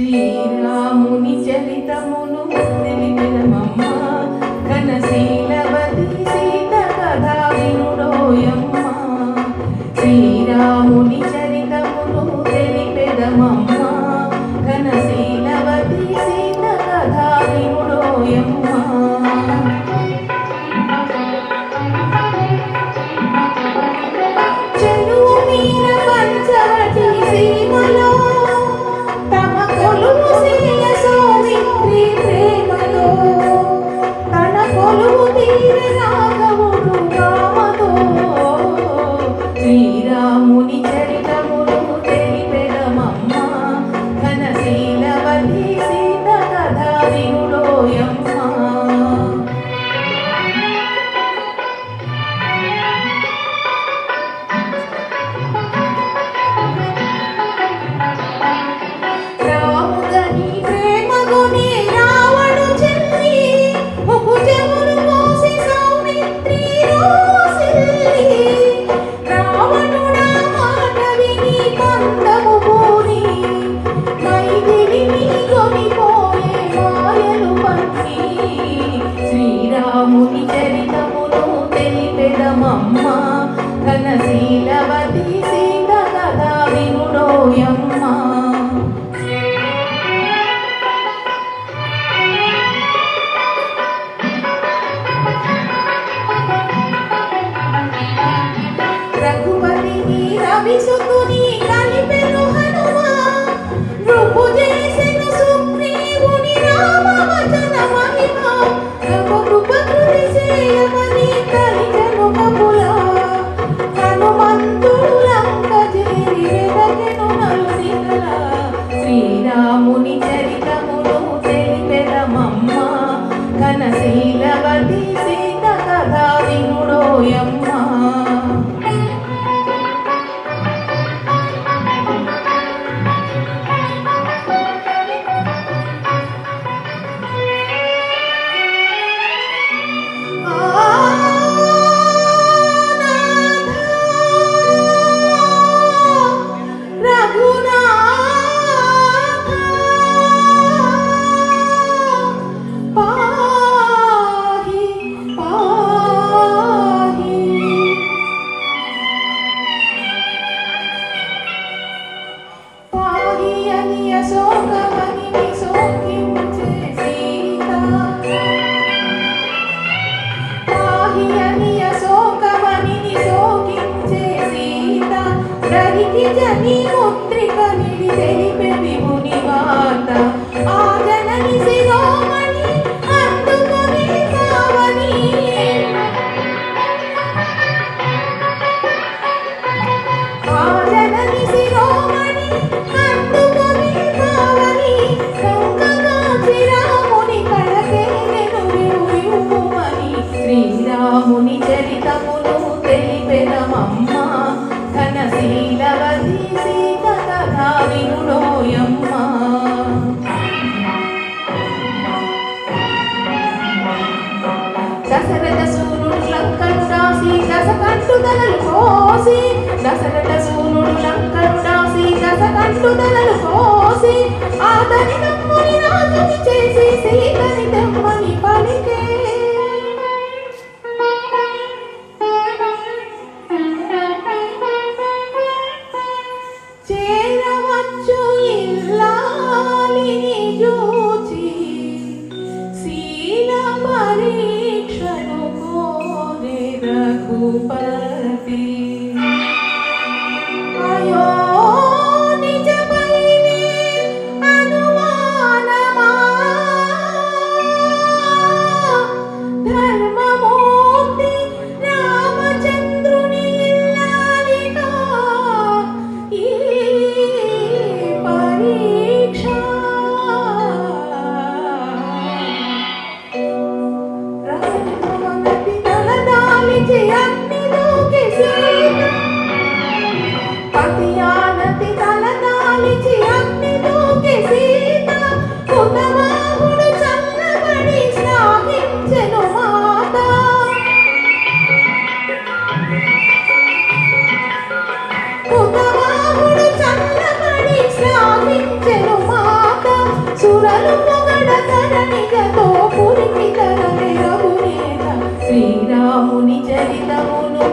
శ్రీరాముని చరితమును తెలిపెదమమ్మ ఘనశీలవతి సీత కథా వినుడోయమ్మ. శ్రీరాముని చరితమును తెలిపెదమమ్మ ఘనశీలవతి సీత కథా వినుడోయమ్మ. చెలువు మీర పంచవటి సీమలో తమ కొలువు సీయ సౌమిత్రి ప్రేమలో తన కొలువు తీర రాఘవుడు రామతో. శ్రీరాముని చరితమును తెలిపెదమమ్మ ఘనశీలవతి సీత కథా వినుడోయమ్మ. శ్రీరాముని చరితమును తెలిపెదమమ్మ ఘనశీలవతి సీత కథా వినుడోయమ్మ. రఘుపతిని రవిసుతుని కలిపెను హనుమా నృపు చేసెను సుగ్రీవుని రామవచన మహిమ. కృపకృతి చేయమని కలిగెను కపులా హనుమంతుడు లంక చేరి వెదకెను నలుదిశలా. శ్రీరాముని చరితమును తెలిపెదమమ్మ ఘనశీలవతి సీత కథా వినుడోయమ్మ. జని ముద్రిక నిడి తెలిపే విముని వార్త ఆ జనని శిరోమణి అందుకొని కావని. ఆ జనని శిరోమణి అందుకొని కావని సంకగా శ్రీరాముని కడకేనెను విముమని. శ్రీరాముని చరితమును తెలిపెదమమ్మ ఘనశీలవతి సీత కథా వినుడోయమ్మ. దశరథ సూనుడు లంకను దాసి దశకంఠుదలలు కోసి దశరథ సూనుడు లంకను దాసి దశకంఠుదలలు కోసి ఆతని తమ్ముని రాజుని చేసి సీతని తెమ్మని పలికే. పరీక్షను కోరే రఘుపతి అయో నిజమైనే అనుమానమా సురలు పొగడ తరణిజతో పురికి తరలి రఘునేత శ్రీరాముని చరితమును